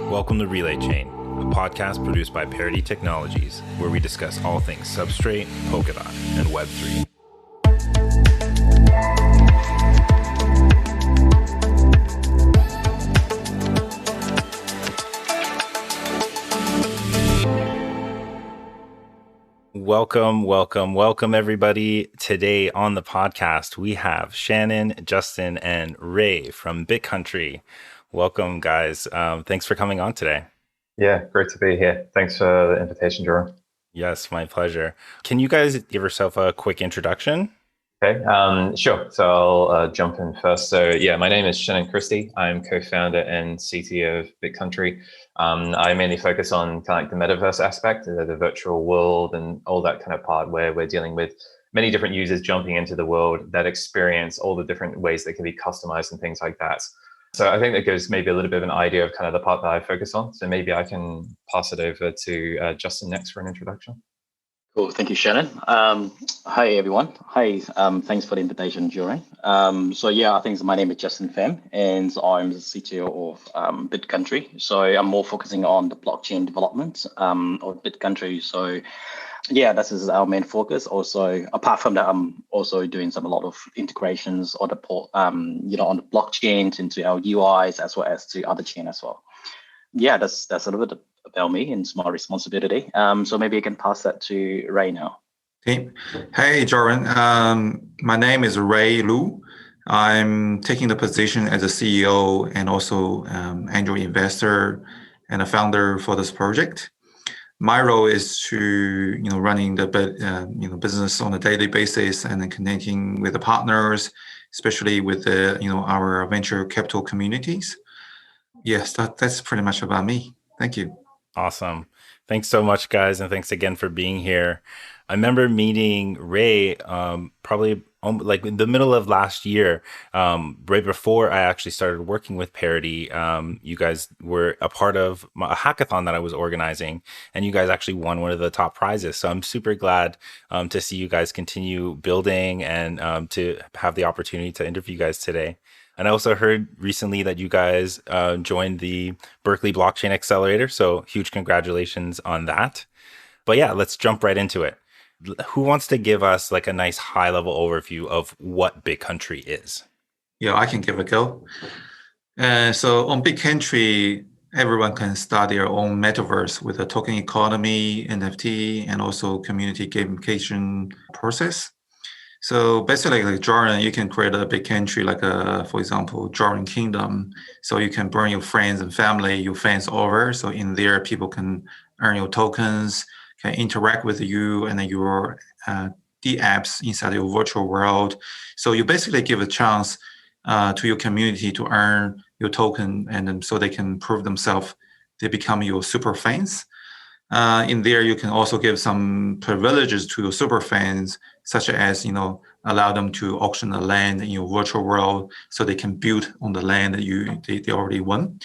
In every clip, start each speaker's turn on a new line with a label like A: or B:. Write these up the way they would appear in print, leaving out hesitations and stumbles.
A: Welcome to Relay Chain, a podcast produced by Parity Technologies, where we discuss all things Substrate, Polkadot, and Web3. Welcome, everybody. Today on the podcast, we have Shannon, Justin, and Ray from Bit.Country. Welcome, guys. Thanks for coming on today.
B: Yeah, great to be here. Thanks for the invitation, Jorrin.
A: Yes, my pleasure. Can you guys give yourself a quick introduction?
B: Okay, sure. So I'll jump in first. So yeah, my name is Shannon Christie. I'm co-founder and CTO of Bit.Country. I mainly focus on kind of like the metaverse aspect, the virtual world and all that kind of part where we're dealing with many different users jumping into the world that experience all the different ways that can be customized and things like that. So I think that gives maybe a little bit of an idea of kind of the part that I focus on. So maybe I can pass it over to Justin next for an introduction.
C: Cool. Thank you, Shannon. Hi, everyone. Hi. Thanks for the invitation, Jorrin. I think my name is Justin Pham, and I'm the CTO of Bit.Country. So I'm more focusing on the blockchain development of Bit.Country. So yeah, this is our main focus. Also, apart from that, I'm also doing a lot of integrations on the on the blockchain into our UIs as well as to other chain as well. Yeah, that's a little bit about me and it's my responsibility. So maybe I can pass that to Ray now.
D: Hey, Jorrin. My name is Ray Lu. I'm taking the position as a CEO and also angel investor and a founder for this project. My role is to running the business on a daily basis and then connecting with the partners, especially with the our venture capital communities. Yes, that's pretty much about me. Thank you.
A: Awesome. Thanks so much, guys. And thanks again for being here. I remember meeting Ray probably like in the middle of last year, right before I actually started working with Parity. You guys were a part of a hackathon that I was organizing, and you guys actually won one of the top prizes. So I'm super glad to see you guys continue building and to have the opportunity to interview you guys today. And I also heard recently that you guys joined the Berkeley Blockchain Accelerator. So huge congratulations on that. But yeah, let's jump right into it. Who wants to give us like a nice high level overview of what Bit.Country is?
D: Yeah, I can give a go. So on Bit.Country, everyone can start their own metaverse with a token economy, NFT, and also community gamification process. So basically, like Jorrin, you can create a Bit.Country like for example, Jorrin Kingdom. So you can bring your friends and family, your fans over. So in there, people can earn your tokens, can interact with you and then your the apps inside your virtual world. So you basically give a chance to your community to earn your token, and then so they can prove themselves. They become your super fans. In there, you can also give some privileges to your super fans, such as allow them to auction the land in your virtual world, so they can build on the land that they already won.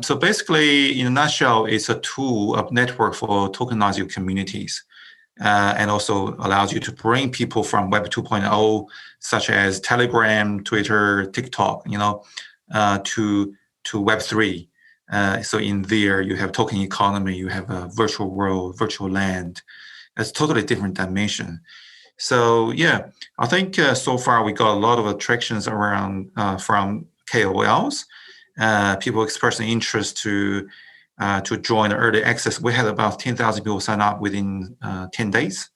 D: So basically, in a nutshell, it's a tool, a network for tokenizing your communities, and also allows you to bring people from Web 2.0, such as Telegram, Twitter, TikTok, to Web 3. So in there, you have token economy, you have a virtual world, virtual land. It's totally different dimension. So yeah, I think so far we got a lot of attractions around from KOLs. People expressing interest to join the early access. We had about 10,000 people sign up within 10 days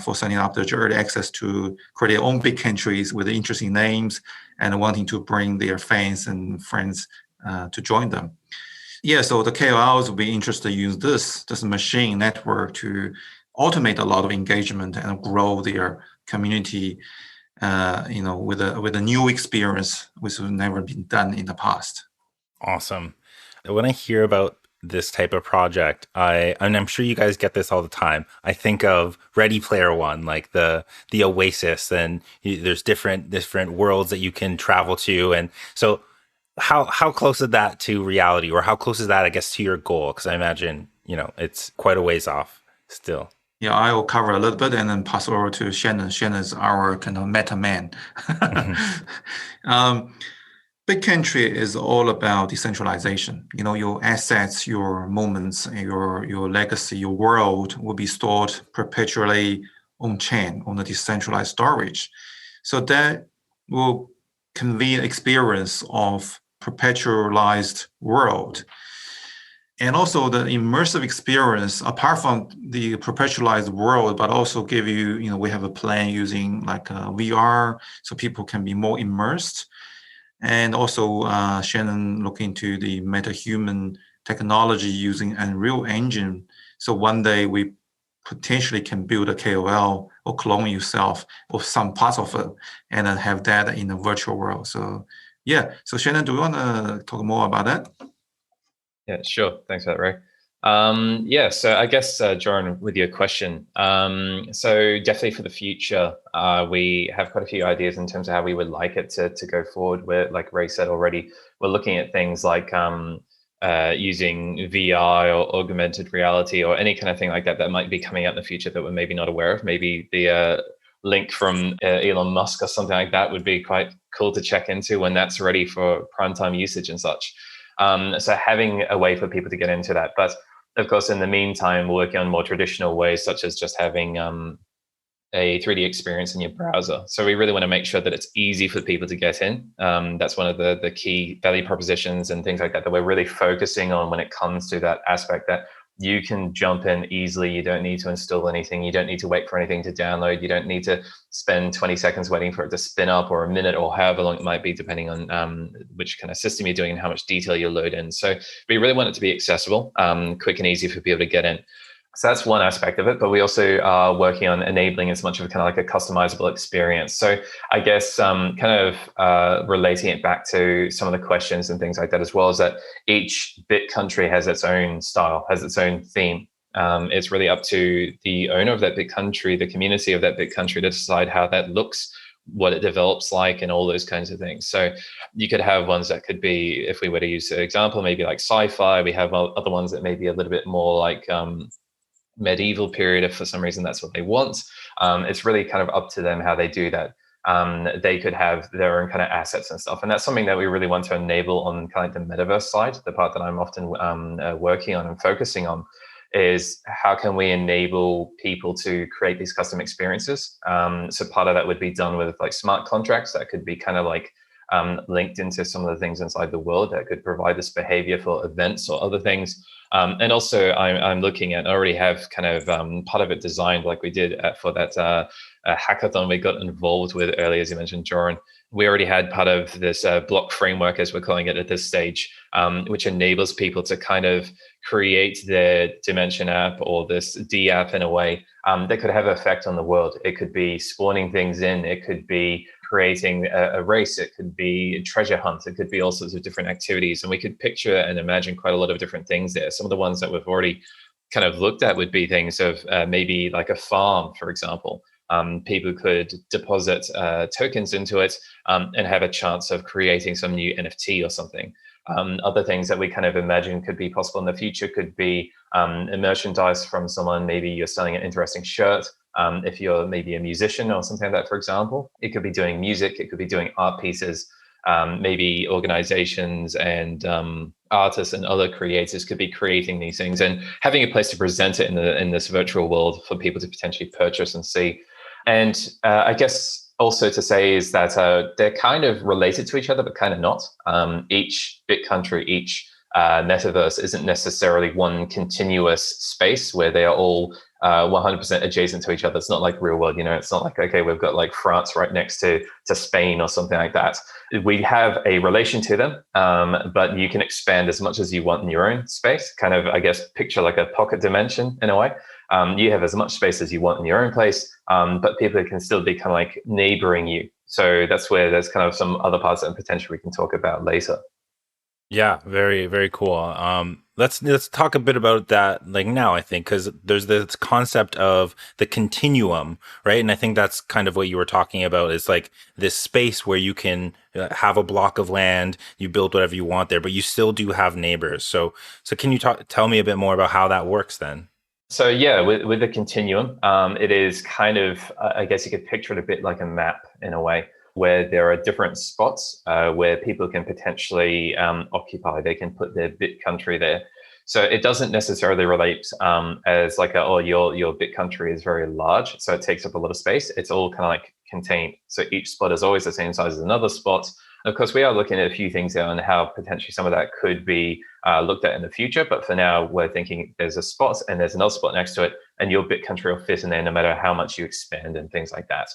D: for signing up the early access to create their own Bit.Countries with interesting names and wanting to bring their fans and friends to join them. Yeah, so the KOLs will be interested to use this machine network to automate a lot of engagement and grow their community, with a new experience which has never been done in the past.
A: Awesome. When I hear about this type of project, and I'm sure you guys get this all the time, I think of Ready Player One, like the Oasis, and there's different worlds that you can travel to, and so. How close is that to reality, or how close is that, I guess, to your goal? Because I imagine, it's quite a ways off still.
D: Yeah, I will cover a little bit and then pass over to Shannon. Shannon is our kind of meta man. Bit.Country is all about decentralization. Your assets, your moments, and your legacy, your world will be stored perpetually on chain, on the decentralized storage. So that will convey an experience of perpetualized world. And also the immersive experience, apart from the perpetualized world, but also give you, we have a plan using like VR, so people can be more immersed. And also Shannon look into the metahuman technology using Unreal Engine. So one day we potentially can build a KOL or clone yourself or some parts of it and then have that in a virtual world. So yeah. So Shannon, do you want to talk more about that?
B: Yeah, sure. Thanks for that, Ray. So I guess, Jorrin, with your question, so definitely for the future, we have quite a few ideas in terms of how we would like it to go forward. Where, like Ray said already, we're looking at things like using VR or augmented reality or any kind of thing like that might be coming out in the future that we're maybe not aware of. Maybe the link from Elon Musk or something like that would be quite cool to check into when that's ready for prime time usage and such. So having a way for people to get into that. But of course, in the meantime, we're working on more traditional ways, such as just having a 3D experience in your browser. So we really want to make sure that it's easy for people to get in. That's one of the key value propositions and things like that we're really focusing on when it comes to that aspect, that you can jump in easily. You don't need to install anything. You don't need to wait for anything to download. You don't need to spend 20 seconds waiting for it to spin up, or a minute, or however long it might be, depending on which kind of system you're doing and how much detail you load in. So we really want it to be accessible, quick and easy for people to get in. So that's one aspect of it, but we also are working on enabling as much of a kind of like a customizable experience. So I guess relating it back to some of the questions and things like that as well, is that each Bit.Country has its own style, has its own theme. It's really up to the owner of that Bit.Country, the community of that Bit.Country, to decide how that looks, what it develops like, and all those kinds of things. So you could have ones that could be, if we were to use an example, maybe like sci-fi. We have other ones that may be a little bit more like medieval period, if for some reason that's what they want. It's really kind of up to them how they do that. They could have their own kind of assets and stuff, and that's something that we really want to enable on kind of the metaverse side. The part that I'm often working on and focusing on is how can we enable people to create these custom experiences. So part of that would be done with like smart contracts that could be kind of like linked into some of the things inside the world that could provide this behavior for events or other things. And also I'm looking at, I already have kind of part of it designed, like we did for that hackathon we got involved with earlier, as you mentioned, Jorrin. We already had part of this block framework, as we're calling it at this stage, which enables people to kind of create their Dimension app or this D app in a way that could have an effect on the world. It could be spawning things in, it could be creating a race, it could be a treasure hunt, it could be all sorts of different activities. And we could picture and imagine quite a lot of different things there. Some of the ones that we've already kind of looked at would be things of maybe like a farm, for example. People could deposit tokens into it and have a chance of creating some new NFT or something. Other things that we kind of imagine could be possible in the future could be a merchandise from someone. Maybe you're selling an interesting shirt. If you're maybe a musician or something like that, for example, it could be doing music, it could be doing art pieces. Maybe organizations and artists and other creators could be creating these things and having a place to present it in this virtual world for people to potentially purchase and see. And I guess also to say is that they're kind of related to each other, but kind of not. Each Bit.Country, each metaverse isn't necessarily one continuous space where they are all 100% adjacent to each other. It's not like real world, it's not like, okay, we've got like France right next to Spain or something like that. We have a relation to them, but you can expand as much as you want in your own space. Kind of, I guess, picture like a pocket dimension in a way. You have as much space as you want in your own place, but people can still be kind of like neighboring you. So that's where there's kind of some other parts that potentially we can talk about later.
A: Yeah, very, very cool. Let's talk a bit about that like now, I think, because there's this concept of the continuum, right? And I think that's kind of what you were talking about, is like this space where you can have a block of land, you build whatever you want there, but you still do have neighbors. So can you tell me a bit more about how that works then?
B: So yeah, with the continuum, it is kind of, I guess you could picture it a bit like a map in a way. where there are different spots where people can potentially occupy. They can put their Bit.Country there. So it doesn't necessarily relate as like, your Bit.Country is very large, so it takes up a lot of space. It's all kind of like contained. So each spot is always the same size as another spot. Of course, we are looking at a few things there on how potentially some of that could be looked at in the future. But for now, we're thinking there's a spot and there's another spot next to it, and your Bit.Country will fit in there no matter how much you expand and things like that.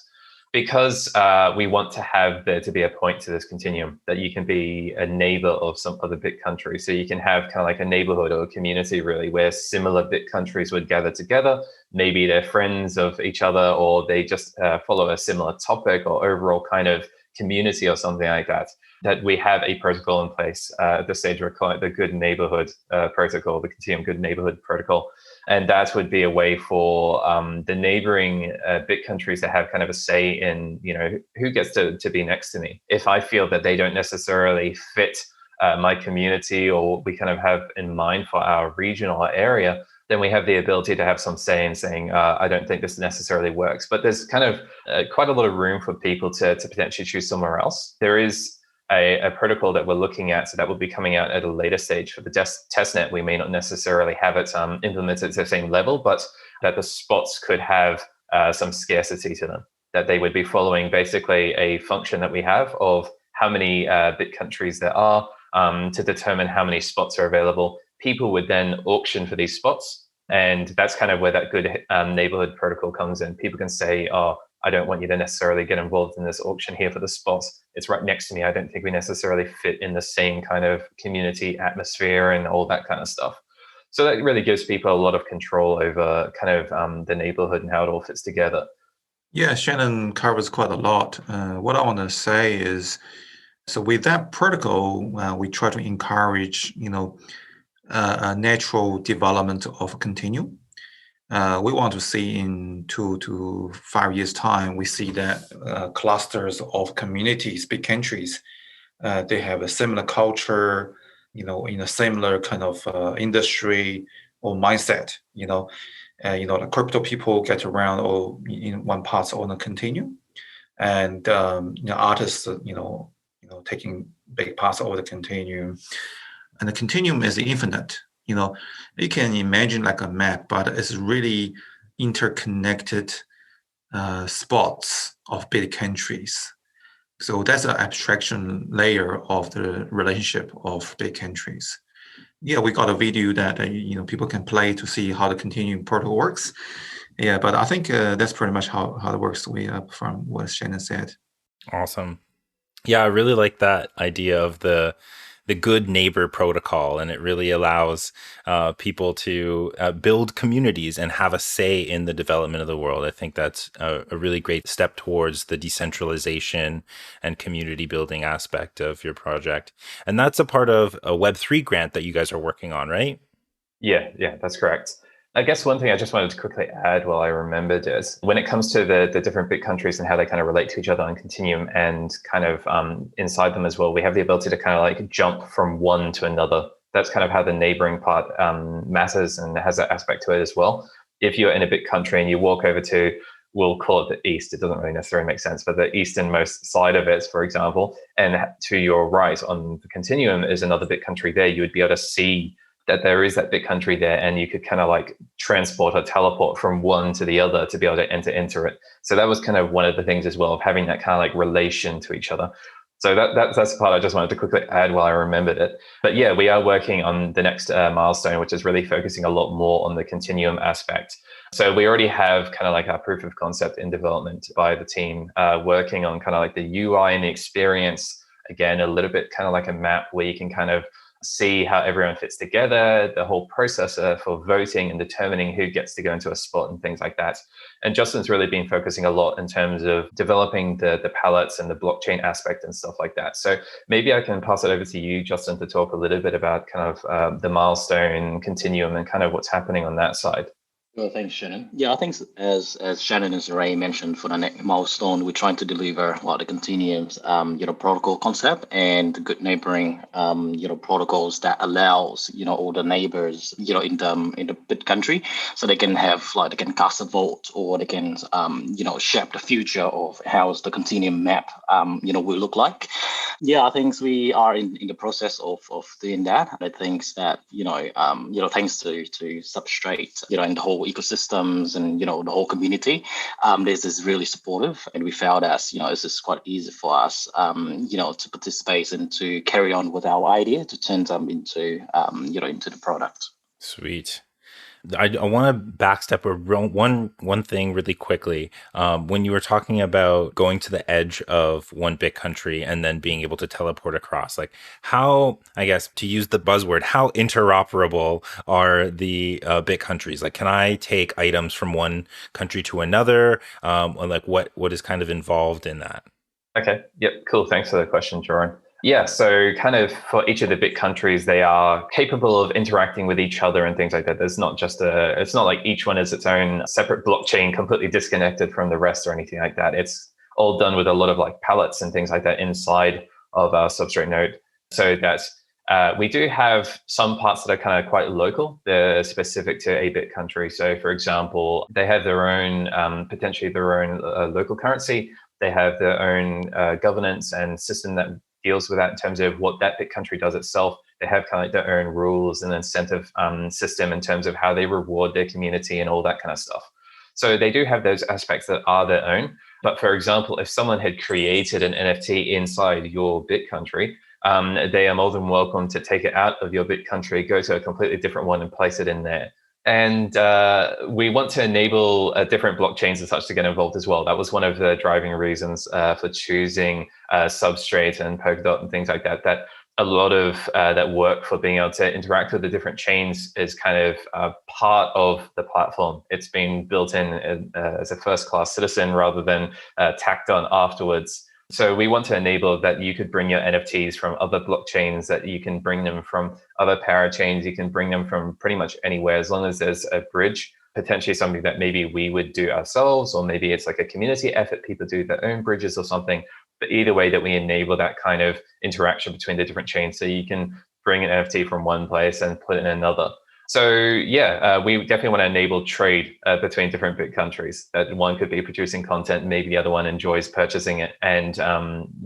B: Because we want to have there to be a point to this continuum that you can be a neighbor of some other Bit.Country. So you can have kind of like a neighborhood or a community really where similar Bit.Countries would gather together. Maybe they're friends of each other, or they just follow a similar topic or overall kind of community or something like that. That we have a protocol in place at the stage we're calling it the Good Neighborhood Protocol, the Continuum Good Neighborhood Protocol. And that would be a way for the neighboring Bit.Countries to have kind of a say in, who gets to be next to me. If I feel that they don't necessarily fit my community or what we kind of have in mind for our region or our area, then we have the ability to have some say in saying, I don't think this necessarily works. But there's kind of quite a lot of room for people to potentially choose somewhere else. There is a protocol that we're looking at, so that will be coming out at a later stage for the testnet. We may not necessarily have it implemented to the same level, but that the spots could have some scarcity to them, that they would be following basically a function that we have of how many Bit.Countries there are to determine how many spots are available. People would then auction for these spots. And that's kind of where that good neighborhood protocol comes in. People can say, I don't want you to necessarily get involved in this auction here for the spots. It's right next to me. I don't think we necessarily fit in the same kind of community atmosphere and all that kind of stuff. So that really gives people a lot of control over kind of the neighborhood and how it all fits together.
D: Yeah, Shannon covers quite a lot. What I want to say is, so with that protocol, we try to encourage, a natural development of a continuum. We want to see in 2 to 5 years' time, we see that clusters of communities, Bit.Countries, they have a similar culture, in a similar kind of industry or mindset. The crypto people get around all in one part on a continuum, and artists, taking big parts of the continuum. And the continuum is infinite. You can imagine like a map, but it's really interconnected spots of Bit.Countries. So that's an abstraction layer of the relationship of Bit.Countries. Yeah, we got a video that people can play to see how the continuum protocol works. Yeah, but I think that's pretty much how it works from what Shannon said.
A: Awesome. Yeah, I really like that idea of the good neighbor protocol, and it really allows people to build communities and have a say in the development of the world. I think that's a really great step towards the decentralization and community building aspect of your project. And that's a part of a Web3 grant that you guys are working on, right?
B: Yeah, that's correct. I guess one thing I just wanted to quickly add while I remembered is when it comes to the different Bit.Countries and how they kind of relate to each other on Continuum and kind of inside them as well, we have the ability to kind of like jump from one to another. That's kind of how the neighboring part matters and has that aspect to it as well. If you're in a Bit.Country and you walk over to, we'll call it the east, it doesn't really necessarily make sense, but the easternmost side of it, for example, and to your right on the Continuum is another Bit.Country there, you would be able to see that there is that Bit.Country there, and you could kind of like transport or teleport from one to the other to be able to enter it. So that was kind of one of the things as well of having that kind of like relation to each other. So that's the part I just wanted to quickly add while I remembered it. But yeah, we are working on the next milestone, which is really focusing a lot more on the continuum aspect. So we already have kind of like our proof of concept in development by the team, working on kind of like the UI and the experience. Again, a little bit kind of like a map where you can kind of see how everyone fits together, the whole process for voting and determining who gets to go into a spot and things like that. And Justin's really been focusing a lot in terms of developing the pallets and the blockchain aspect and stuff like that. So maybe I can pass it over to you, Justin, to talk a little bit about kind of the milestone continuum and kind of what's happening on that side.
C: Well, thanks, Shannon. Yeah, I think as Shannon and Ray mentioned, for the next milestone, we're trying to deliver like the continuous, protocol concept and the good neighboring, protocols that allows, all the neighbors, in the bit country, so they can have like they can cast a vote or they can, shape the future of how the continuum map, will look like. Yeah, I think we are in the process of doing that. I think that thanks to Substrate, and the whole ecosystems and the whole community, this is really supportive, and we found as this is quite easy for us, to participate and to carry on with our idea to turn them into into the product.
A: Sweet. I want to backstep one thing really quickly. When you were talking about going to the edge of one big country and then being able to teleport across, like how, I guess, to use the buzzword, how interoperable are the big countries? Like, can I take items from one country to another? Or like what is kind of involved in that?
B: Okay. Yep. Cool. Thanks for the question, Jorrin. Yeah. So kind of for each of the big countries, they are capable of interacting with each other and things like that. There's not just it's not like each one is its own separate blockchain, completely disconnected from the rest or anything like that. It's all done with a lot of like pallets and things like that inside of our substrate node. So that's, we do have some parts that are kind of quite local. They're specific to a bit country. So for example, they have their own, potentially their own local currency. They have their own governance and system that deals with that in terms of what that bit country does itself. They have kind of their own rules and incentive system in terms of how they reward their community and all that kind of stuff. So they do have those aspects that are their own. But for example, if someone had created an NFT inside your bit country, they are more than welcome to take it out of your bit country, go to a completely different one and place it in there. And we want to enable different blockchains and such to get involved as well. That was one of the driving reasons for choosing Substrate and Polkadot and things like that. That a lot of that work for being able to interact with the different chains is kind of part of the platform. It's been built in as a first-class citizen rather than tacked on afterwards. So we want to enable that you could bring your NFTs from other blockchains, that you can bring them from other parachains, you can bring them from pretty much anywhere, as long as there's a bridge, potentially something that maybe we would do ourselves, or maybe it's like a community effort, people do their own bridges or something. But either way, that we enable that kind of interaction between the different chains, so you can bring an NFT from one place and put it in another. So yeah, we definitely want to enable trade between different bit countries. That one could be producing content, maybe the other one enjoys purchasing it, and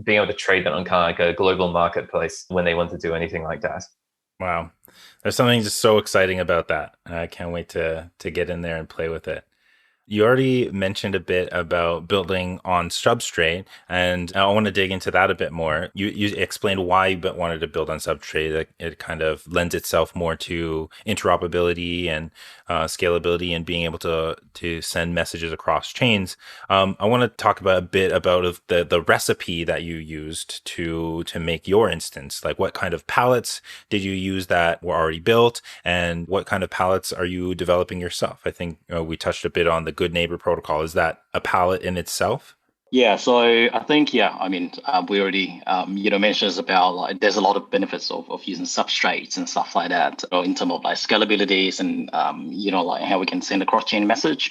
B: being able to trade that on kind of like a global marketplace when they want to do anything like that.
A: Wow. There's something just so exciting about that. I can't wait to get in there and play with it. You already mentioned a bit about building on Substrate, and I want to dig into that a bit more. You explained why you wanted to build on Substrate. It kind of lends itself more to interoperability and scalability and being able to send messages across chains. I want to talk about a bit about the recipe that you used to make your instance. Like, what kind of pallets did you use that were already built, and what kind of pallets are you developing yourself? I think we touched a bit on the good neighbor protocol. Is that a palette in itself?
C: Yeah, so I think, we already, mentioned about like there's a lot of benefits of using substrates and stuff like that, in terms of like scalabilities and, like how we can send a cross-chain message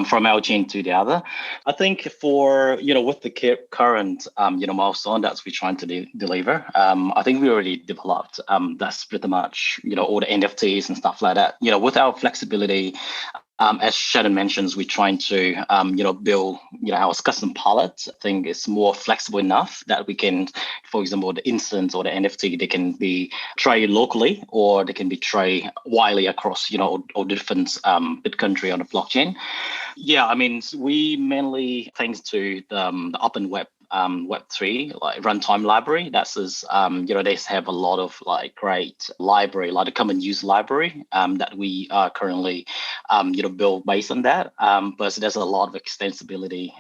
C: from our chain to the other. I think for, with the current, milestone that we're trying to deliver, I think we already developed, that's pretty much, all the NFTs and stuff like that, with our flexibility. As Shannon mentions, we're trying to, build, our custom palette. I think it's more flexible enough that we can, for example, the instance or the NFT, they can be traded locally or they can be traded widely across, all different bit country on the blockchain. Yeah, I mean, we mainly, thanks to the open Web3 like runtime library. That's is they have a lot of like great library, like a common use library that we are currently build based on that. But there's a lot of extensibility.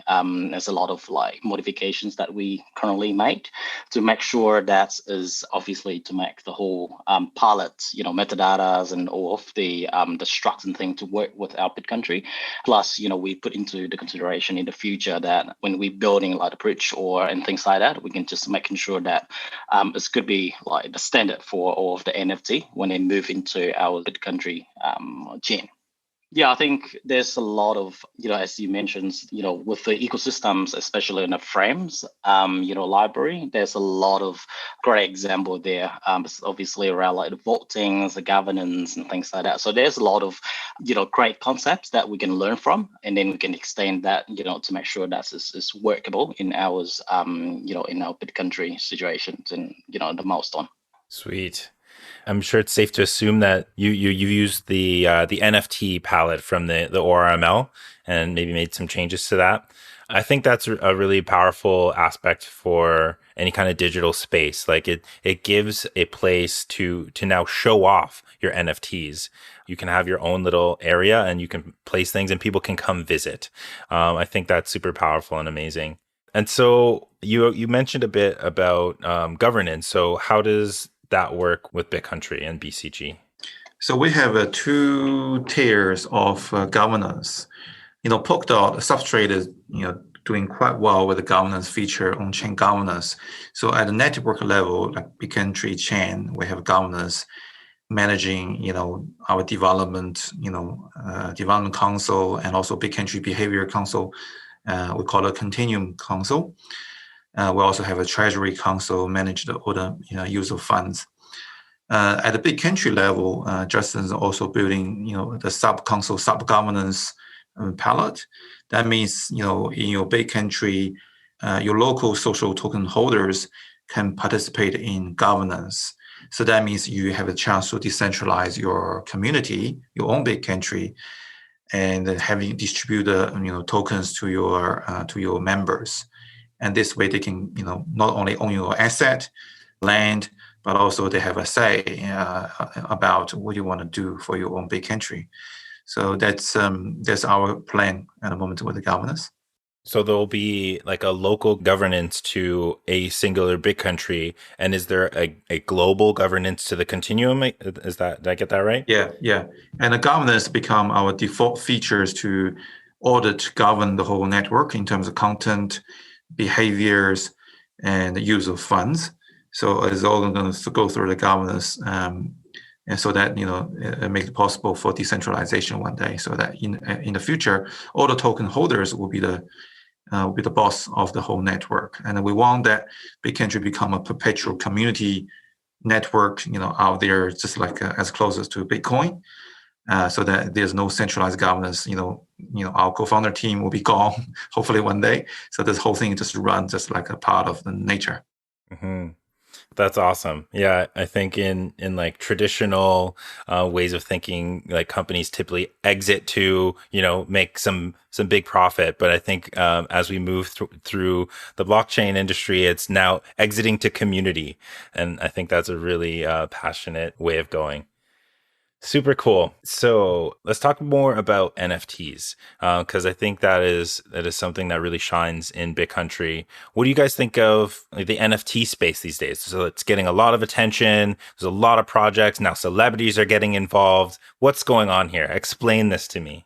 C: There's a lot of like modifications that we currently make to make sure that is obviously to make the whole palette, metadatas and all of the structs and thing to work with our bit country. Plus, we put into the consideration in the future that when we're building like a bridge and things like that, we can just making sure that it could be like the standard for all of the NFT when they move into our bit country chain. Yeah, I think there's a lot of, as you mentioned, with the ecosystems, especially in the frames, library, there's a lot of great example there. Obviously around like the votings, the governance and things like that. So there's a lot of, great concepts that we can learn from, and then we can extend that, to make sure that is workable in ours, in our Bit.Country situations and, the milestone.
A: Sweet. I'm sure it's safe to assume that you used the NFT palette from the ORML and maybe made some changes to that. I think that's a really powerful aspect for any kind of digital space. Like it gives a place to now show off your NFTs. You can have your own little area and you can place things and people can come visit. I think that's super powerful and amazing. And so you mentioned a bit about governance. So how does that work with Bit.Country and BCG?
D: So we have two tiers of governance. Polkadot Substrate is doing quite well with the governance feature on chain governance. So at the network level, like Bit.Country chain, we have governance managing our development, development console, and also Bit.Country behavior console. We call it continuum console. We also have a treasury console manage all the use of funds. At the Bit.Country level, Justin's also building the sub console sub governance palette. That means in your Bit.Country, your local social token holders can participate in governance. So that means you have a chance to decentralize your community, your own Bit.Country, and then having distribute tokens to your members. And this way they can not only own your asset, land, but also they have a say about what you want to do for your own Bit.Country. So that's our plan at the moment with the governance.
A: So there'll be like a local governance to a singular Bit.Country, and is there a global governance to the continuum? Did I get that right?
D: Yeah. And the governance become our default features to audit, govern the whole network in terms of content, behaviors, and the use of funds. So it's all going to go through the governance, and so that it makes it possible for decentralization one day. So that in the future, all the token holders will be the boss of the whole network, and we want that Bit.Country become a perpetual community network, out there, just like as close as to Bitcoin, so that there's no centralized governance. Our co-founder team will be gone hopefully one day. So this whole thing just runs just like a part of the nature.
A: Mm-hmm. That's awesome. Yeah, I think in like traditional ways of thinking, like companies typically exit to make some big profit. But I think as we move through the blockchain industry, it's now exiting to community, and I think that's a really passionate way of going. Super cool. So let's talk more about NFTs because I think that is something that really shines in Bit.Country. What do you guys think of the NFT space these days? So it's getting a lot of attention. There's a lot of projects now. Celebrities are getting involved. What's going on here? Explain this to me.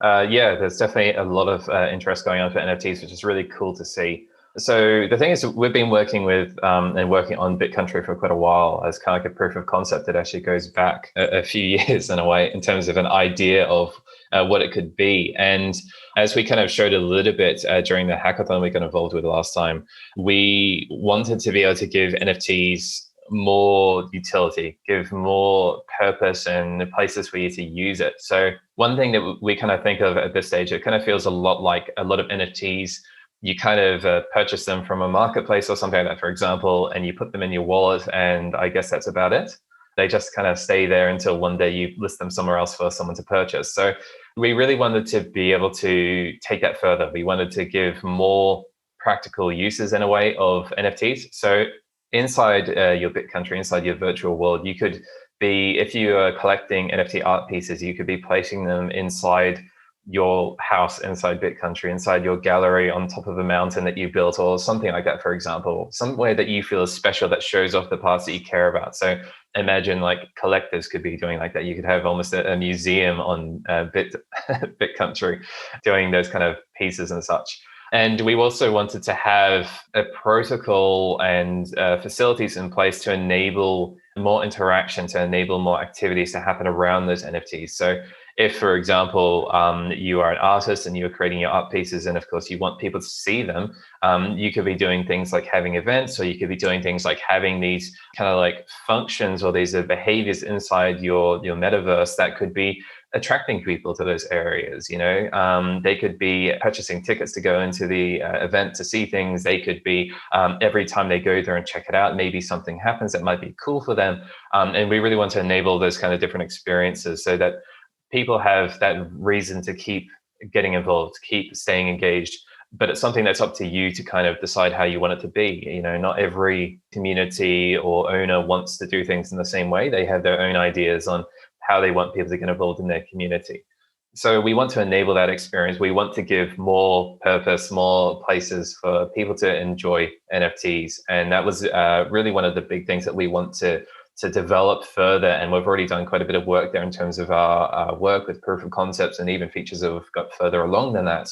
B: Yeah, there's definitely a lot of interest going on for NFTs, which is really cool to see. So the thing is, we've been working with and working on Bit.Country for quite a while as kind of like a proof of concept that actually goes back a few years in a way in terms of an idea of what it could be. And as we kind of showed a little bit during the hackathon we got involved with last time, we wanted to be able to give NFTs more utility, give more purpose and places for you to use it. So one thing that we kind of think of at this stage, it kind of feels a lot like a lot of NFTs. You kind of purchase them from a marketplace or something like that, for example, and you put them in your wallet, and I guess that's about it. They just kind of stay there until one day you list them somewhere else for someone to purchase. So we really wanted to be able to take that further. We wanted to give more practical uses in a way of NFTs. So inside your Bit.Country, inside your virtual world, you could be, if you are collecting NFT art pieces, you could be placing them inside your house, inside Bit.Country, inside your gallery on top of a mountain that you built, or something like that, for example, somewhere that you feel is special that shows off the parts that you care about. So imagine like collectors could be doing like that. You could have almost a museum on Bit.Country doing those kind of pieces and such. And we also wanted to have a protocol and facilities in place to enable more interaction, to enable more activities to happen around those NFTs. So if, for example, you are an artist and you're creating your art pieces, and of course you want people to see them, you could be doing things like having events, or you could be doing things like having these kind of like functions or these behaviors inside your metaverse that could be attracting people to those areas. They could be purchasing tickets to go into the event to see things. They could be every time they go there and check it out, maybe something happens that might be cool for them. And we really want to enable those kind of different experiences so that people have that reason to keep getting involved, keep staying engaged. But it's something that's up to you to kind of decide how you want it to be. Not every community or owner wants to do things in the same way. They have their own ideas on how they want people to get involved in their community. So we want to enable that experience. We want to give more purpose, more places for people to enjoy NFTs. And that was really one of the big things that we want to develop further. And we've already done quite a bit of work there in terms of our work with proof of concepts and even features that have got further along than that,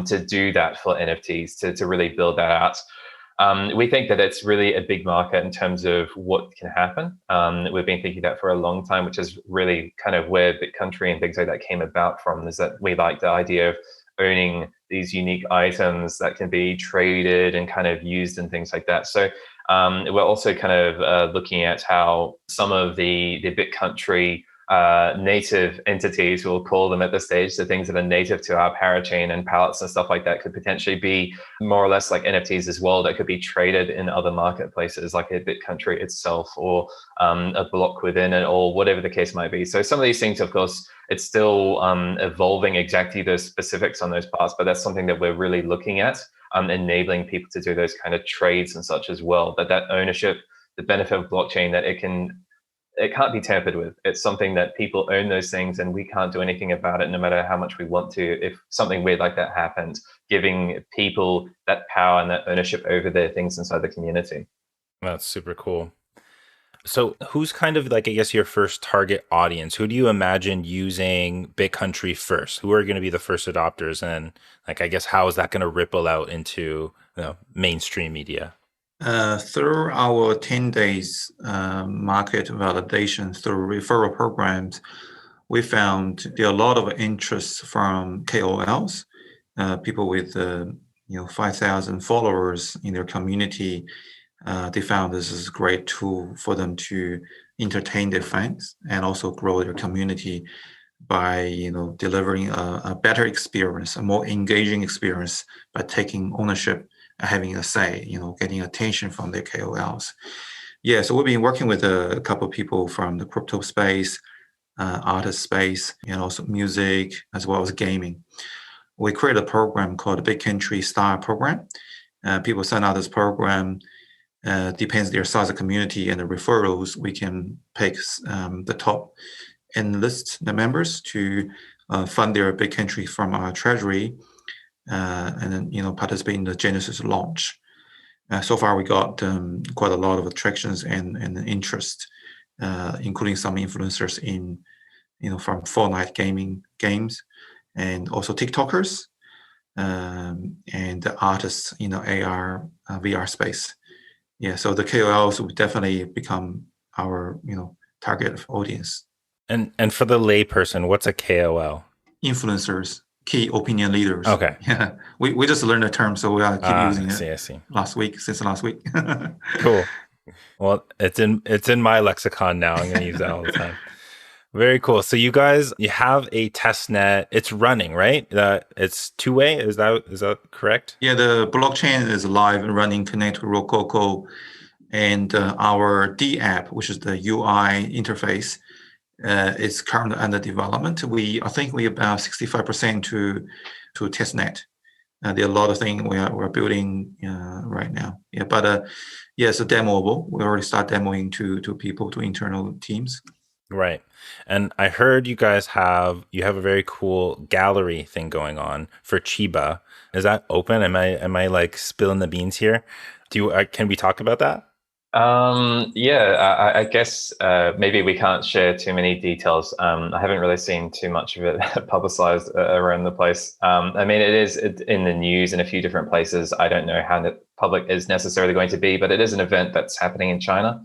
B: to do that for NFTs, to really build that out. We think that it's really a big market in terms of what can happen. We've been thinking that for a long time, which is really kind of where Bit.Country and things like that came about from, is that we like the idea of owning these unique items that can be traded and kind of used and things like that. So we're also kind of looking at how some of the Bit.Country native entities, we'll call them at this stage, the things that are native to our parachain and pallets and stuff like that, could potentially be more or less like NFTs as well, that could be traded in other marketplaces like a Bit.Country itself, or a block within it, or whatever the case might be. So some of these things, of course, it's still evolving exactly those specifics on those parts, but that's something that we're really looking at, enabling people to do those kind of trades and such as well, that ownership, the benefit of blockchain, that it can't be tampered with. It's something that people own those things, and we can't do anything about it, no matter how much we want to. If something weird like that happens, giving people that power and that ownership over their things inside the community.
A: That's super cool. So who's kind of like, I guess, your first target audience? Who do you imagine using Bit.Country first? Who are going to be the first adopters? And like, I guess, how is that going to ripple out into mainstream media?
D: Through our 10 days market validation through referral programs, we found there are a lot of interest from KOLs, people with 5,000 followers in their community. They found this is a great tool for them to entertain their fans and also grow their community by delivering a better experience, a more engaging experience, by taking ownership, having a say, getting attention from their KOLs. Yeah, so we've been working with a couple of people from the crypto space, artist space, and also music, as well as gaming. We created a program called the Bit.Country Star Program. People sign out this program. Depends their size of community and the referrals. We can pick the top and list the members to fund their Bit.Country from our treasury, and then participate in the Genesis launch. So far, we got quite a lot of attractions and interest, including some influencers in from Fortnite games, and also TikTokers, and the artists AR VR space. Yeah, so the KOLs will definitely become our target audience.
A: And for the layperson, what's a KOL?
D: Influencers, key opinion leaders.
A: Okay.
D: Yeah, we just learned the term, so we gotta keep using it.
A: I see.
D: Since last week.
A: Cool. Well, it's in my lexicon now. I'm going to use that all the time. Very cool. So you guys, you have a test net. It's running, right? It's two-way. Is that correct?
D: Yeah, the blockchain is live and running, connect to Rococo, and our D app, which is the UI interface, is currently under development. I think we about 65% to test net. There are a lot of things we're building right now. Yeah, but it's a demoable. We already start demoing to people, to internal teams.
A: Right. And I heard you guys have a very cool gallery thing going on for Chiba. Is that open? Am I like spilling the beans here? Can we talk about that?
B: I guess maybe we can't share too many details. I haven't really seen too much of it publicized around the place. I mean, it is in the news in a few different places. I don't know how public is necessarily going to be, but it is an event that's happening in China.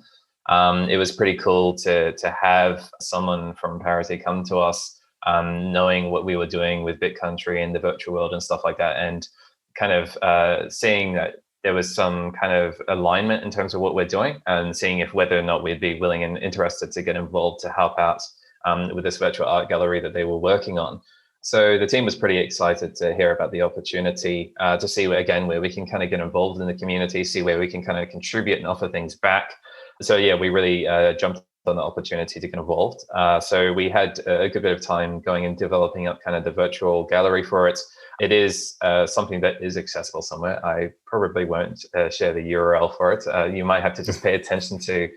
B: It was pretty cool to have someone from Parity come to us knowing what we were doing with Bit.Country in the virtual world and stuff like that, and kind of seeing that there was some kind of alignment in terms of what we're doing, and seeing if whether or not we'd be willing and interested to get involved to help out with this virtual art gallery that they were working on. So the team was pretty excited to hear about the opportunity to see again where we can kind of get involved in the community, see where we can kind of contribute and offer things back. So yeah, we really jumped on the opportunity to get involved. So we had a good bit of time going and developing up kind of the virtual gallery for it. It is something that is accessible somewhere. I probably won't share the URL for it. You might have to just pay attention to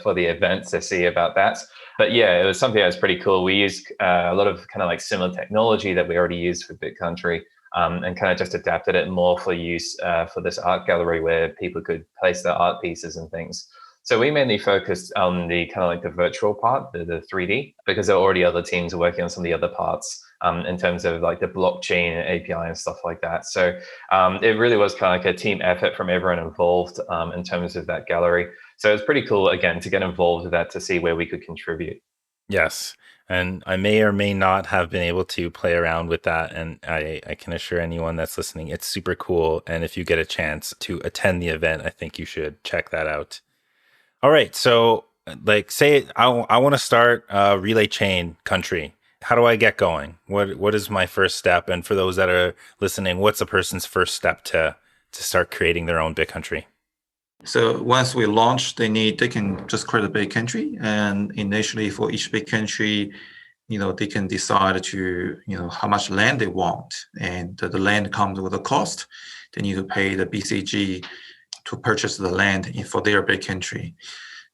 B: for the event to see about that. But yeah, it was something that was pretty cool. We used a lot of kind of like similar technology that we already used for Bit.Country, and kind of just adapted it more for use for this art gallery where people could place their art pieces and things. So we mainly focused on the kind of like the virtual part, the 3D, because there are already other teams working on some of the other parts in terms of like the blockchain API and stuff like that. So it really was kind of like a team effort from everyone involved in terms of that gallery. So it's pretty cool, again, to get involved with that to see where we could contribute.
A: Yes. And I may or may not have been able to play around with that. And I can assure anyone that's listening, it's super cool. And if you get a chance to attend the event, I think you should check that out. All right. So, like, say I want to start a relay chain country. How do I get going? What is my first step? And for those that are listening, what's a person's first step to start creating their own Bit.Country?
D: So once we launch, they can just create a Bit.Country, and initially for each Bit.Country, they can decide to, how much land they want, and the land comes with a cost. They need to pay the BCG to purchase the land for their Bit.Country,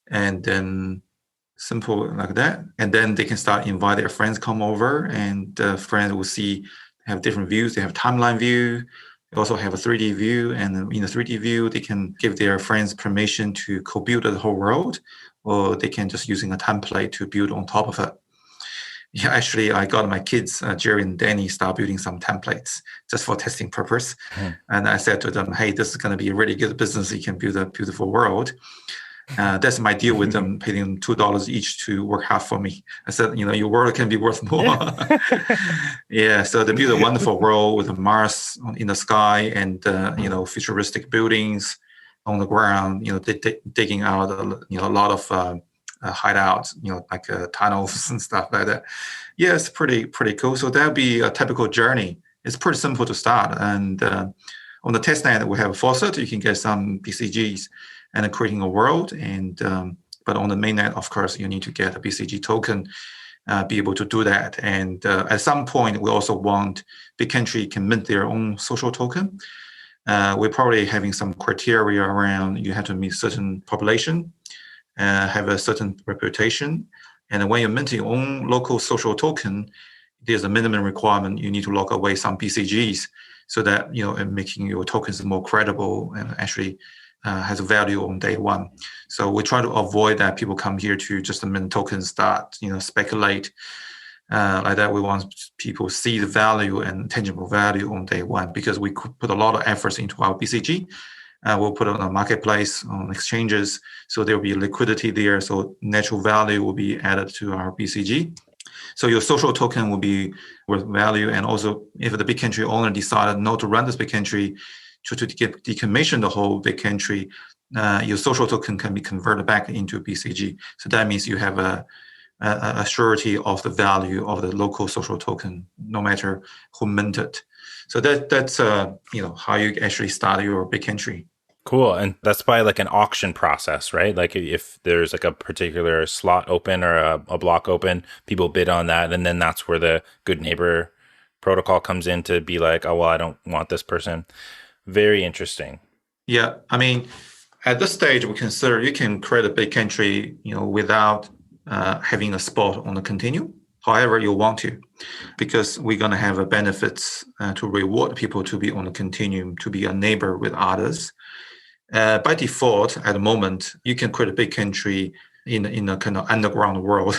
D: and then simple like that. And then they can start invite their friends come over, and the friends will have different views. They have timeline view. They also have a 3D view, and in the 3D view, they can give their friends permission to co-build the whole world, or they can just using a template to build on top of it. Yeah, actually, I got my kids, Jerry and Danny, start building some templates just for testing purpose. Mm. And I said to them, hey, this is going to be a really good business. You can build a beautiful world. That's my deal with them, paying them $2 each to work hard for me. I said, your world can be worth more. Yeah, so they build a wonderful world with Mars in the sky and, futuristic buildings on the ground, digging out, a lot of hideouts, like tunnels and stuff like that. Yeah, it's pretty cool. So that'll be a typical journey. It's pretty simple to start. And on the testnet, we have a faucet. You can get some BCGs and creating a world. And but on the mainnet, of course, you need to get a BCG token, be able to do that. And at some point, we also want Bit.Country can mint their own social token. We're probably having some criteria around you have to meet certain population, have a certain reputation. And when you mint your own local social token, there's a minimum requirement. You need to lock away some BCGs so that, and making your tokens more credible and actually has a value on day one. So we try to avoid that people come here to just mint tokens, start, speculate like that. We want people to see the value and tangible value on day one, because we could put a lot of efforts into our BCG. We'll put it on a marketplace, on exchanges, so there will be liquidity there. So natural value will be added to our BCG. So your social token will be worth value. And also, if the Bit.Country owner decided not to run this Bit.Country, to decommission the whole Bit.Country, your social token can be converted back into BCG. So that means you have a surety of the value of the local social token, no matter who minted. So that's how you actually start your Bit.Country.
A: Cool. And that's by like an auction process, right? Like if there's like a particular slot open or a block open, people bid on that. And then that's where the good neighbor protocol comes in to be like, oh, well, I don't want this person. Very interesting.
D: Yeah. I mean, at this stage, we consider you can create a Bit.Country, without having a spot on the continuum. However you want to, because we're going to have a benefits to reward people to be on the continuum, to be a neighbor with others. By default, at the moment, you can create a Bit.Country in a kind of underground world.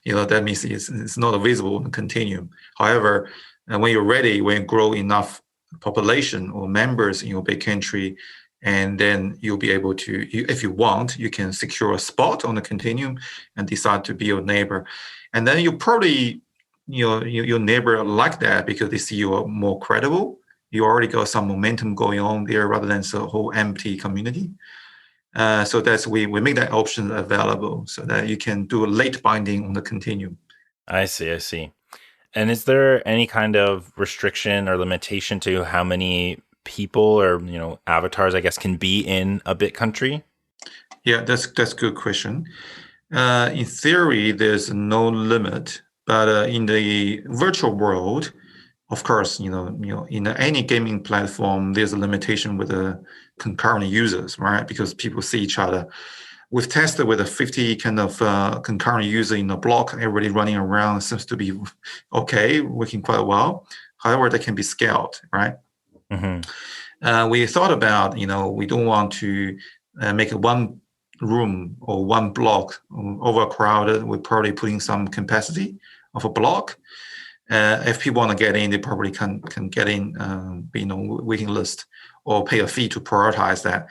D: That means it's not visible on the continuum. However, when you're ready, when you grow enough population or members in your Bit.Country, And then you'll be able to, if you want, you can secure a spot on the continuum and decide to be your neighbor. And then you probably, your neighbor like that because they see you are more credible. You already got some momentum going on there rather than a whole empty community. So that's we make that option available so that you can do a late binding on the continuum.
A: I see. And is there any kind of restriction or limitation to how many people or avatars, I guess, can be in a Bit.Country?
D: Yeah, that's a good question. In theory, there's no limit, but in the virtual world, of course, in any gaming platform, there's a limitation with the concurrent users, right? Because people see each other. We've tested with a 50 kind of concurrent user in a block, everybody running around seems to be okay, working quite well. However, that can be scaled, right?
A: Mm-hmm.
D: We thought about, we don't want to make it one room or one block overcrowded. We're probably putting some capacity of a block. If people want to get in, they probably can get in, waiting list or pay a fee to prioritize that.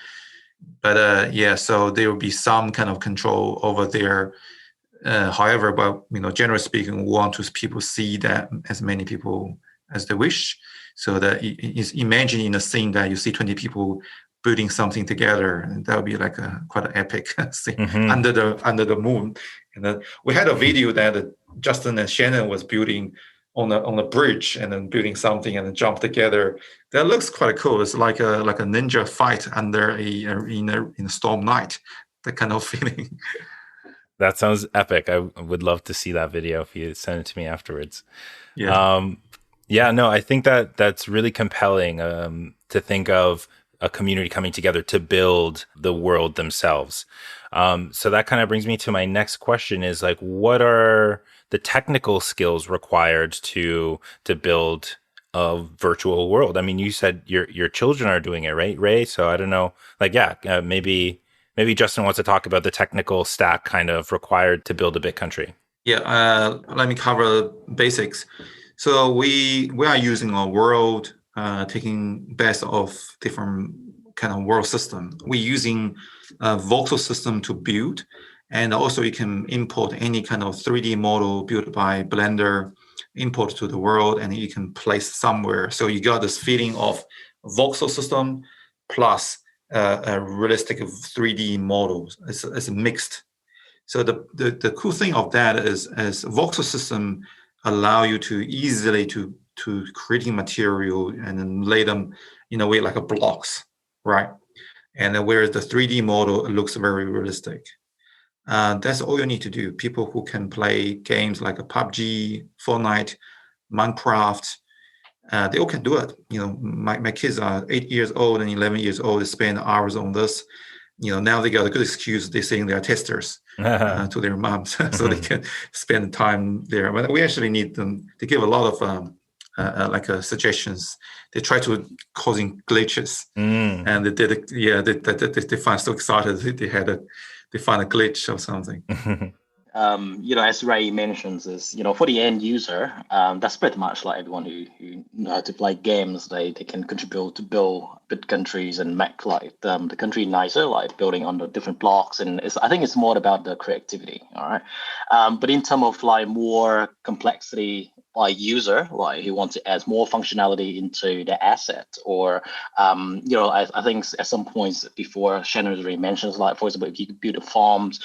D: But so there will be some kind of control over there. However, but generally speaking, we want to people see that as many people as they wish. So that imagine in a scene that you see 20 people building something together, and that would be like quite an epic scene under the moon. And we had a video that Justin and Shannon was building on a bridge and then building something and then jump together. That looks quite cool. It's like a ninja fight under in a storm night. That kind of feeling.
A: That sounds epic. I would love to see that video if you send it to me afterwards.
D: Yeah.
A: No, I think that's really compelling to think of a community coming together to build the world themselves. So that kind of brings me to my next question is like, what are the technical skills required to build a virtual world? I mean, you said your children are doing it, right, Ray? So I don't know, maybe Justin wants to talk about the technical stack kind of required to build a Bit.Country.
D: Yeah, let me cover basics. So we are using a world, taking best of different kind of world system. We're using a voxel system to build, and also you can import any kind of 3D model built by Blender, import to the world, and you can place somewhere. So you got this feeling of voxel system plus a realistic 3D model. It's mixed. So the cool thing of that is voxel system allow you to easily to creating material and then lay them in a way like a blocks, right? And then whereas the 3D model looks very realistic. That's all you need to do. People who can play games like a PUBG, Fortnite, Minecraft, they all can do it. My kids are 8 years old and 11 years old. They spend hours on this. Now they got a good excuse. They're saying they are testers to their moms, so they can spend time there. But we actually need them to give a lot of suggestions. They try to causing glitches, and they find so excited they find a glitch or something.
C: As Ray mentions, is for the end user, that's pretty much like everyone who know how to play games. They can contribute to build Bit.Countries and make like the country nicer, like building on the different blocks. And I think it's more about the creativity. All right, but in terms of like more complexity by user, like who wants to add more functionality into the asset, or I think at some points before Shannon already mentions, like for example, if you could build farms,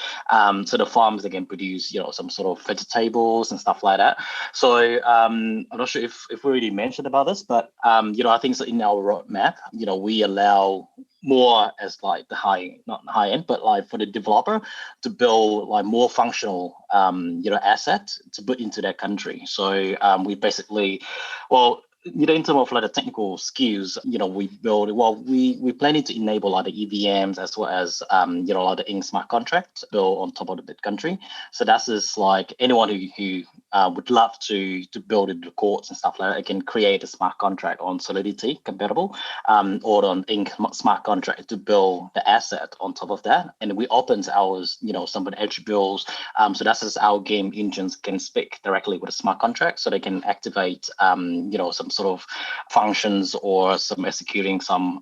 C: so the farms they can produce some sort of vegetables and stuff like that. So I'm not sure if we already mentioned about this, but I think so in our roadmap, we allow more as like not high end, but like for the developer to build like more functional asset to put into their country. So we basically, in terms of like the technical skills, we build, we planning to enable like the EVMs as well as like the Ink smart contract built on top of the Bit.Country. So that's just like anyone who would love to build into courts and stuff like that, again, create a smart contract on Solidity compatible or on Ink smart contract to build the asset on top of that. And we open ours, some of the attributes. So that's as our game engines can speak directly with a smart contract, so they can activate, some sort of functions or some executing some,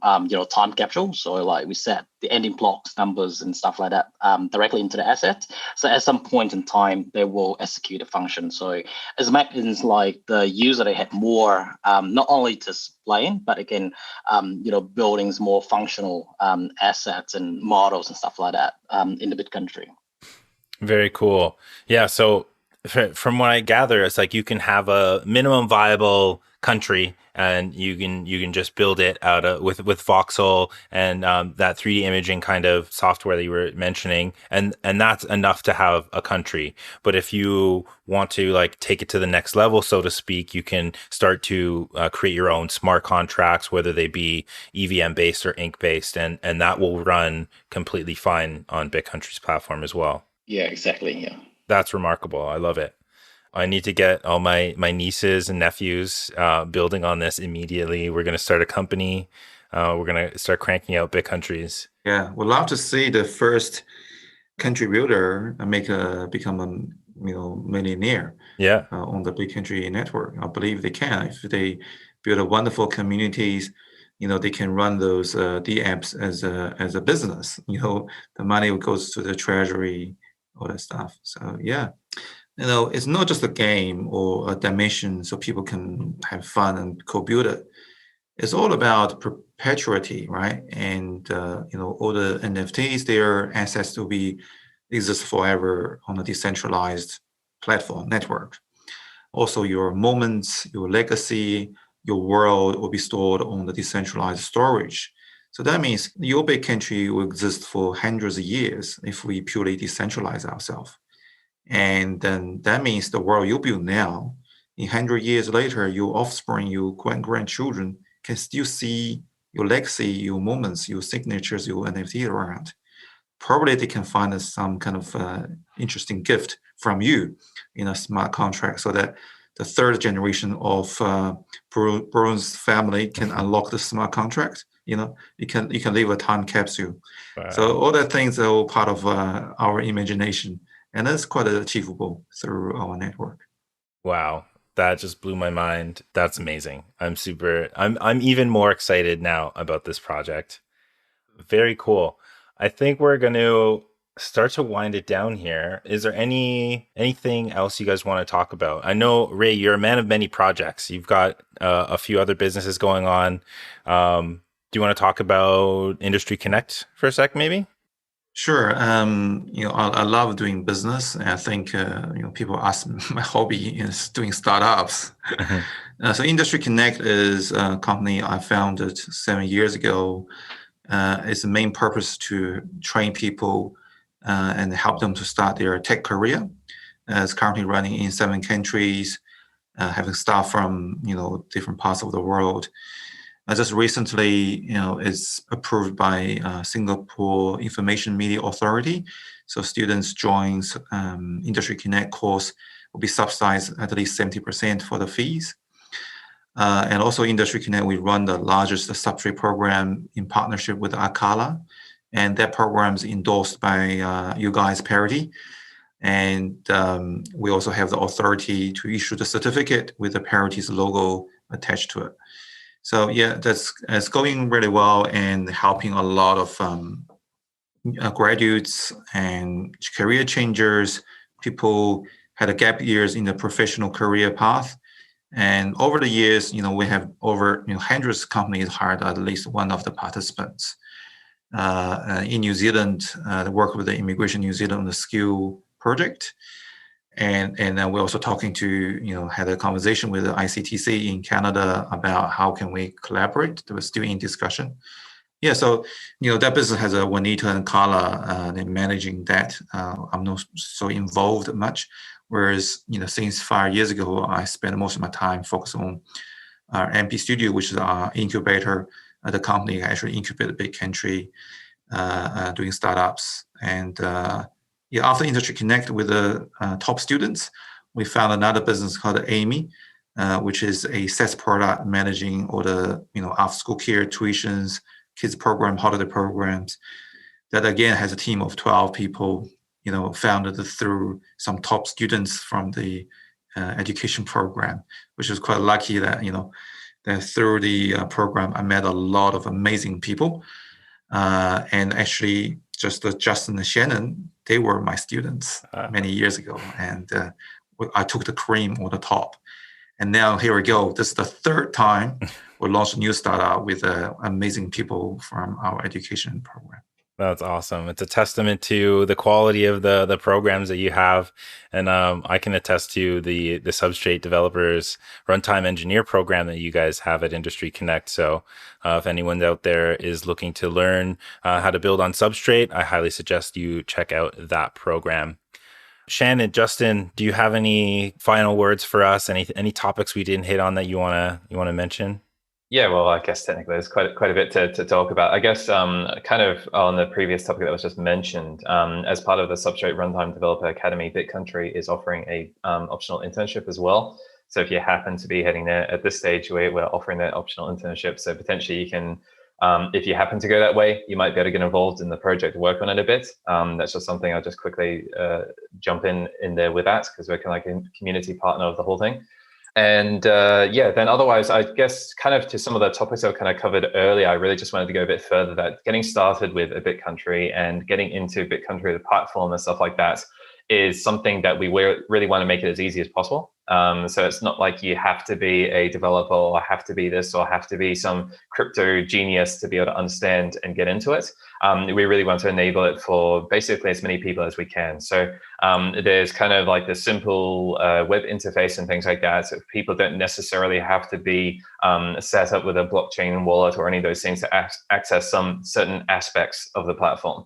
C: time capsule. So like we set the ending blocks, numbers, and stuff like that directly into the asset. So at some point in time, they will execute a function. So as happens, like the user, they have more, not only just playing, but again, buildings more functional assets and models and stuff like that in the Bit.Country.
A: Very cool. Yeah. So from what I gather, it's like you can have a minimum viable country, and you can just build it out of with voxel and that 3D imaging kind of software that you were mentioning, and that's enough to have a country. But if you want to like take it to the next level, so to speak, you can start to create your own smart contracts, whether they be EVM based or ink based, and that will run completely fine on Bit.Country's platform as well.
C: Yeah, exactly. Yeah.
A: That's remarkable. I love it. I need to get all my nieces and nephews building on this immediately. We're going to start a company. We're going to start cranking out Bit.Countries.
D: Yeah, we'd love to see the first contributor become a millionaire.
A: Yeah.
D: On the Bit.Country network. I believe they can. If they build a wonderful communities, they can run those DApps as a business. The money goes to the treasury, all that stuff. So yeah. It's not just a game or a dimension so people can have fun and co-build it. It's all about perpetuity, right? And all the NFTs, their assets will exist forever on a decentralized platform network. Also, your moments, your legacy, your world will be stored on the decentralized storage. So that means your Bit.Country will exist for hundreds of years if we purely decentralize ourselves. And then that means the world you build now, in 100 years later, your offspring, your grandchildren can still see your legacy, your moments, your signatures, your NFT around. Probably they can find some kind of interesting gift from you in a smart contract, so that the third generation of Bruns family can unlock the smart contract. You can leave a time capsule. Wow. So all that things are all part of our imagination. And that's quite achievable through our network.
A: Wow. That just blew my mind. That's amazing. I'm even more excited now about this project. Very cool. I think we're going to start to wind it down here. Is there anything else you guys want to talk about? I know, Ray, you're a man of many projects. You've got a few other businesses going on. Do you want to talk about Industry Connect for a sec, maybe?
D: Sure. I love doing business. And I think, people ask me, my hobby is doing startups. Mm-hmm. So Industry Connect is a company I founded 7 years ago. Its main purpose to train people and help them to start their tech career. It's currently running in 7 countries, having staff from, different parts of the world. Just recently, it's approved by Singapore Information Media Authority. So students join Industry Connect course will be subsidized at least 70% for the fees. And also Industry Connect, we run the largest Substrate program in partnership with Akala. And that program is endorsed by you guys, Parity. And we also have the authority to issue the certificate with the Parity's logo attached to it. So yeah, it's going really well and helping a lot of graduates and career changers, people had a gap years in the professional career path. And over the years, we have over hundreds of companies hired at least one of the participants. In New Zealand, they work with the Immigration New Zealand on the skill project. And then we're also talking to, had a conversation with the ICTC in Canada about how can we collaborate. We're still in discussion. Yeah, so, that business has a Juanita and Carla, they're managing that. I'm not so involved much. Whereas, since 5 years ago, I spent most of my time focused on our MP Studio, which is our incubator. The company actually incubated Bit.Country, doing startups. And after Industry Connect with the top students, we found another business called Amy, which is a SaaS product managing all the after-school care, tuitions, kids program, holiday programs. That again has a team of 12 people, founded through some top students from the education program, which is quite lucky that that through the program I met a lot of amazing people, and actually just Justin and Shannon, they were my students many years ago, and I took the cream on the top. And now here we go. This is the third time we launched a new startup with amazing people from our education program.
A: That's awesome. It's a testament to the quality of the programs that you have. And I can attest to the Substrate developers runtime engineer program that you guys have at Industry Connect. So if anyone out there is looking to learn how to build on Substrate, I highly suggest you check out that program. Shannon, Justin, do you have any final words for us? Any topics we didn't hit on that you wanna mention?
B: Yeah, well, I guess technically there's quite a bit to talk about. I guess kind of on the previous topic that was just mentioned, as part of the Substrate Runtime Developer Academy, Bit.Country is offering a optional internship as well. So if you happen to be heading there at this stage, we're offering that optional internship. So potentially you can, if you happen to go that way, you might be able to get involved in the project, work on it a bit. That's just something I'll just quickly jump in there with that, because we're kind of like a community partner of the whole thing. And then otherwise, I guess kind of to some of the topics I kind of covered earlier, I really just wanted to go a bit further, that getting started with a Bit.Country and getting into Bit.Country, the platform and stuff like that, is something that we really want to make it as easy as possible. So it's not like you have to be a developer or have to be this or have to be some crypto genius to be able to understand and get into it. We really want to enable it for basically as many people as we can. So there's kind of like the simple web interface and things like that. So people don't necessarily have to be set up with a blockchain wallet or any of those things to access some certain aspects of the platform.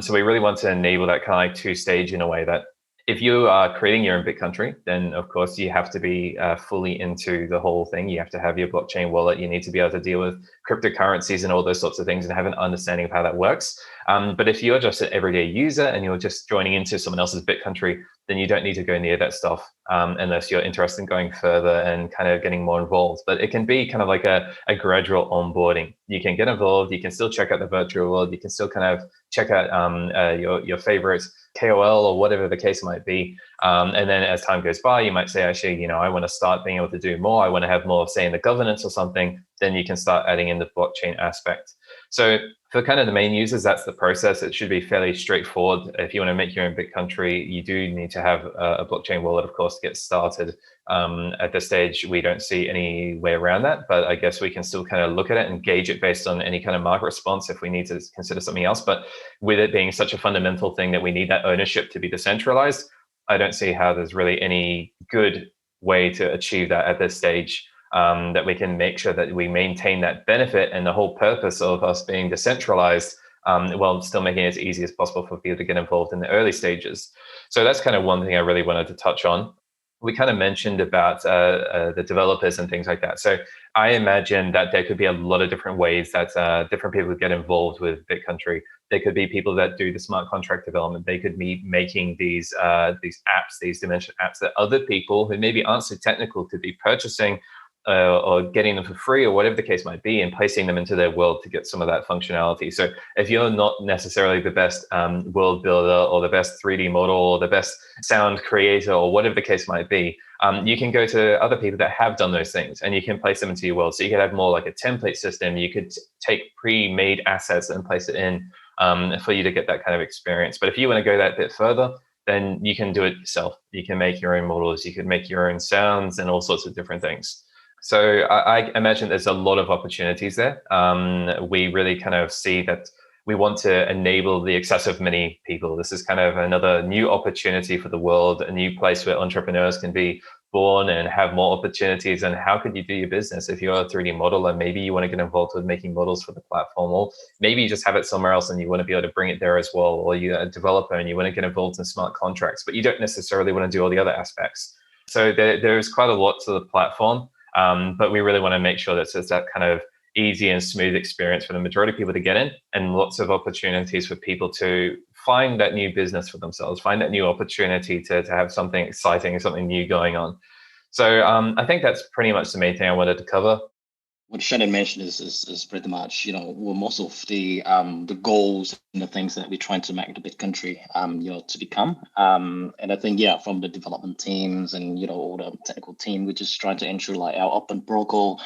B: So we really want to enable that kind of like two-stage in a way that if you are creating your own Bit.Country, then of course you have to be fully into the whole thing. You have to have your blockchain wallet. You need to be able to deal with cryptocurrencies and all those sorts of things and have an understanding of how that works. But if you're just an everyday user and you're just joining into someone else's Bit.Country, then you don't need to go near that stuff unless you're interested in going further and kind of getting more involved. But it can be kind of like a gradual onboarding. You can get involved. You can still check out the virtual world. You can still kind of check out your favorite KOL or whatever the case might be. And then as time goes by, you might say, actually, I want to start being able to do more. I want to have more say in the governance or something. Then you can start adding in the blockchain aspect. So for kind of the main users, that's the process. It should be fairly straightforward. If you want to make your own Bit.Country, you do need to have a blockchain wallet, of course, to get started. At this stage, we don't see any way around that, but I guess we can still kind of look at it and gauge it based on any kind of market response if we need to consider something else. But with it being such a fundamental thing that we need that ownership to be decentralized, I don't see how there's really any good way to achieve that at this stage. That we can make sure that we maintain that benefit and the whole purpose of us being decentralized, while still making it as easy as possible for people to get involved in the early stages. So that's kind of one thing I really wanted to touch on. We kind of mentioned about the developers and things like that. So I imagine that there could be a lot of different ways that different people get involved with Bit.Country. There could be people that do the smart contract development. They could be making these apps, these dimension apps that other people who maybe aren't so technical could be purchasing or getting them for free or whatever the case might be, and placing them into their world to get some of that functionality. So if you're not necessarily the best world builder or the best 3D model or the best sound creator or whatever the case might be, you can go to other people that have done those things and you can place them into your world. So you could have more like a template system. You could take pre-made assets and place it in for you to get that kind of experience. But if you want to go that bit further, then you can do it yourself. You can make your own models. You can make your own sounds and all sorts of different things. So I imagine there's a lot of opportunities there. We really kind of see that we want to enable the access of many people. This is kind of another new opportunity for the world, a new place where entrepreneurs can be born and have more opportunities. And how could you do your business if you're a 3D modeler? Maybe you want to get involved with making models for the platform, or maybe you just have it somewhere else and you want to be able to bring it there as well. Or you're a developer and you want to get involved in smart contracts, but you don't necessarily want to do all the other aspects. So there's quite a lot to the platform. But we really want to make sure that it's that kind of easy and smooth experience for the majority of people to get in, and lots of opportunities for people to find that new business for themselves, find that new opportunity to have something exciting, something new going on. So I think that's pretty much the main thing I wanted to cover.
C: What Shannon mentioned is pretty much, most of the goals and the things that we're trying to make the Bit.Country, to become. And I think, from the development teams and, all the technical team, we're just trying to ensure like our open protocol,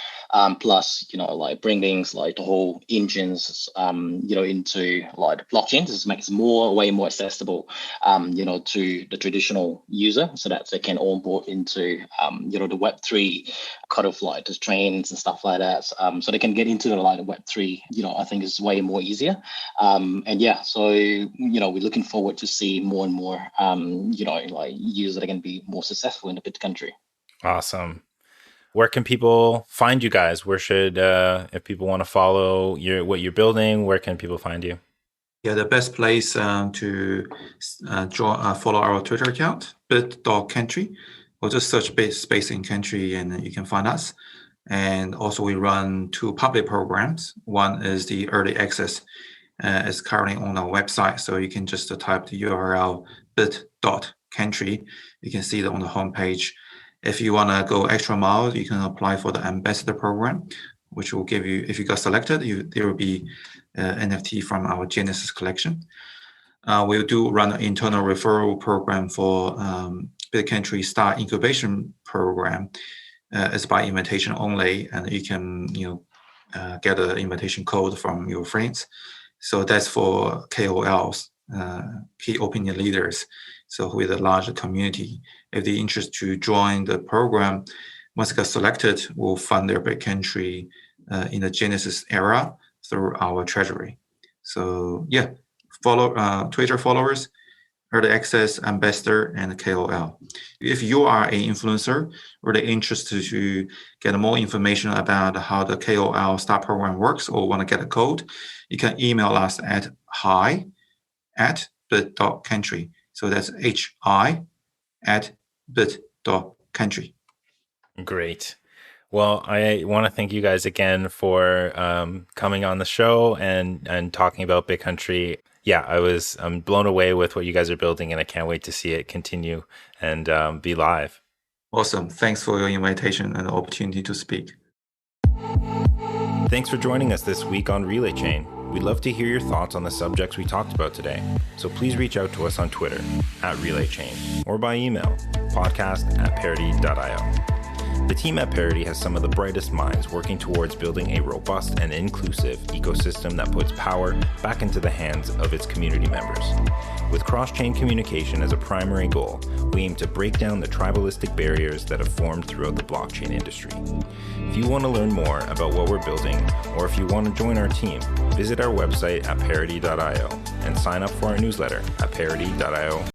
C: plus, like bring things like the whole engines, into like the blockchain. This makes way more accessible, to the traditional user so that they can onboard into, the Web3 kind of like the trains and stuff like that. So they can get into the like Web3, I think is way more easier. So, we're looking forward to see more and more, like users that can be more successful in the Bit.Country.
A: Awesome. Where can people find you guys? Where should, if people want to follow what you're building, where can people find you?
D: Yeah, the best place to follow our Twitter account, Bit.Country, or just search Space in Country and you can find us. And also we run 2 public programs. One is the early access. It's currently on our website. So you can just type the URL bit.country. You can see that on the homepage. If you want to go extra mile, you can apply for the ambassador program, which will give you, if you got selected, there will be NFT from our Genesis collection. We do run an internal referral program for Bit.Country Star Incubation Program. It's by invitation only, and you can get an invitation code from your friends. So that's for KOLs, key opinion leaders. So with a larger community, if they're interested to join the program, once they get selected, we'll fund their Bit.Country in the Genesis era through our treasury. So follow Twitter followers, early access, ambassador, and KOL. If you are an influencer really interested to get more information about how the KOL Star program works or want to get a code, you can email us at hi@bit.country. So that's hi@bit.country.
A: Great. Well, I want to thank you guys again for coming on the show and talking about Bit.Country. Yeah, I'm blown away with what you guys are building, and I can't wait to see it continue and be live.
D: Awesome. Thanks for your invitation and the opportunity to speak.
A: Thanks for joining us this week on Relay Chain. We'd love to hear your thoughts on the subjects we talked about today. So please reach out to us on Twitter @RelayChain or by email podcast@parity.io. The team at Parity has some of the brightest minds working towards building a robust and inclusive ecosystem that puts power back into the hands of its community members. With cross-chain communication as a primary goal, we aim to break down the tribalistic barriers that have formed throughout the blockchain industry. If you want to learn more about what we're building, or if you want to join our team, visit our website at parity.io and sign up for our newsletter at parity.io.